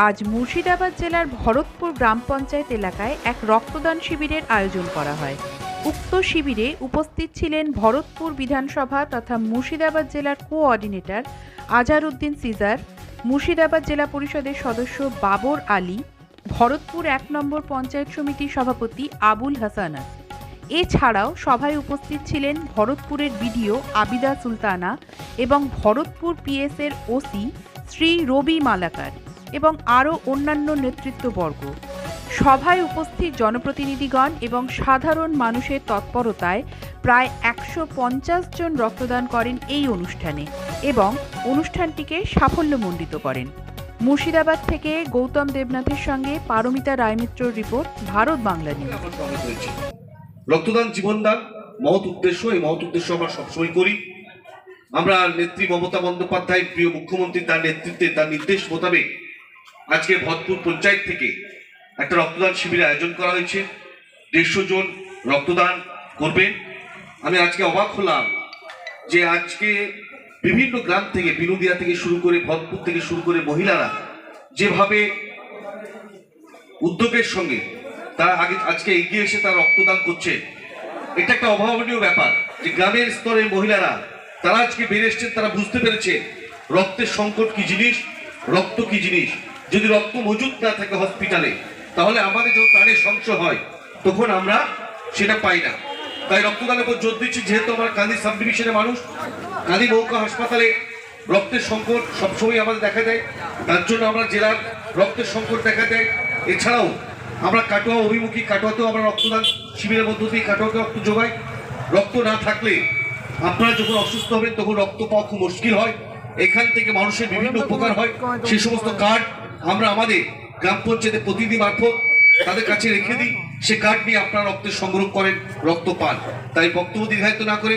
আজ মুর্শিদাবাদ জেলার ভরতপুর গ্রাম পঞ্চায়েত এলাকায় এক রক্তদান শিবিরের আয়োজন করা হয়। উক্ত শিবিরে উপস্থিত ছিলেন ভরতপুর বিধানসভা তথা মুর্শিদাবাদ জেলার কোঅর্ডিনেটর আজহার উদ্দিন সিজার, মুর্শিদাবাদ জেলা পরিষদের সদস্য বাবর আলী, ভরতপুর ১ নম্বর পঞ্চায়েত সমিতির সভাপতি আবুল হাসানা। এছাড়াও সভায় উপস্থিত ছিলেন ভরতপুরের বিডিও আবিদা সুলতানা এবং ভরতপুর পিএসের ওসি শ্রী রবি মালাকার এবং আরও অন্যান্য নেতৃত্ববর্গ। সভায় উপস্থিত জনপ্রতিনিধিগণ এবং সাধারণ মানুষের তৎপরতায় প্রায় ১৫০ জন রক্তদান করেন এই অনুষ্ঠানে এবং অনুষ্ঠানটিকে সাফল্যমণ্ডিত করেন। মুর্শিদাবাদ থেকে গৌতম দেবনাথের সঙ্গে পারমিতা রায়মিত্রর রিপোর্ট, ভারত বাংলা নিউজ। রক্তদান জীবনদান মহৎ উদ্দেশ্য, এই মহৎ উদ্দেশ্য আমরা সবসময় করি। আমরা নেত্রী মমতা বন্দ্যোপাধ্যায় প্রিয় মুখ্যমন্ত্রী তার নেতৃত্বে তার নির্দেশ মোতাবেক আজকে ভরতপুর পঞ্চায়েত থেকে একটা রক্তদান শিবিরের আয়োজন করা হয়েছে। ১৫০ জন রক্তদান করবেন। আমি আজকে অবাক হলাম যে আজকে বিভিন্ন গ্রাম থেকে, বিনুদিয়া থেকে শুরু করে ভরতপুর থেকে শুরু করে মহিলারা যেভাবে উদ্যোগের সঙ্গে তারা আজকে এগিয়ে এসে তারা রক্তদান করছে, এটা একটা অভাবনীয় ব্যাপার যে গ্রামের স্তরের মহিলারা তারা আজকে বেরিয়ে এসছেন, তারা বুঝতে পেরেছে রক্তের সংকট কি জিনিস, রক্ত কি জিনিস। যদি রক্ত মজুদ না থাকে হসপিটালে, তাহলে আমাদের যখন প্রাণের সংশয় হয় তখন আমরা সেটা পাই না। তাই রক্তদানের উপর জোর দিচ্ছি। যেহেতু আমরা কান্দি সাব ডিভিশনের মানুষ, কান্দি মহকুমা হাসপাতালে রক্তের সংকট সবসময় আমাদের দেখা দেয়, তার জন্য আমরা জেলার রক্তের সংকট দেখা দেয়। এছাড়াও আমরা কাটোয়া অভিমুখী, কাটোয়াতেও আমরা রক্তদান শিবিরের মধ্য দিয়ে কাটোয়াকে রক্ত যোগাই। রক্ত না থাকলে আপনারা যখন অসুস্থ হবেন তখন রক্ত পাওয়া খুব মুশকিল হয়। এখান থেকে মানুষের বিভিন্ন উপকার হয়। সেই সমস্ত কার্ড আমরা আমাদের গ্রাম পঞ্চায়েতের প্রতিনিধি মারফত তাদের কাছে রেখে দিই। সে কার্ড নিয়ে আপনারা রক্তের সংগ্রহ করেন, রক্ত পান। তাই বক্তব্য দীর্ঘায়িত না করে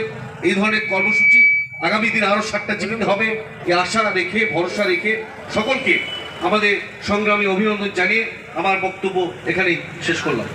এই ধরনের কর্মসূচি আগামী দিন আরো 7টা জীবিত হবে, এই আশা রেখে, ভরসা রেখে সকলকে আমাদের সংগ্রামী অভিনন্দন জানিয়ে আমার বক্তব্য এখানেই শেষ করলাম।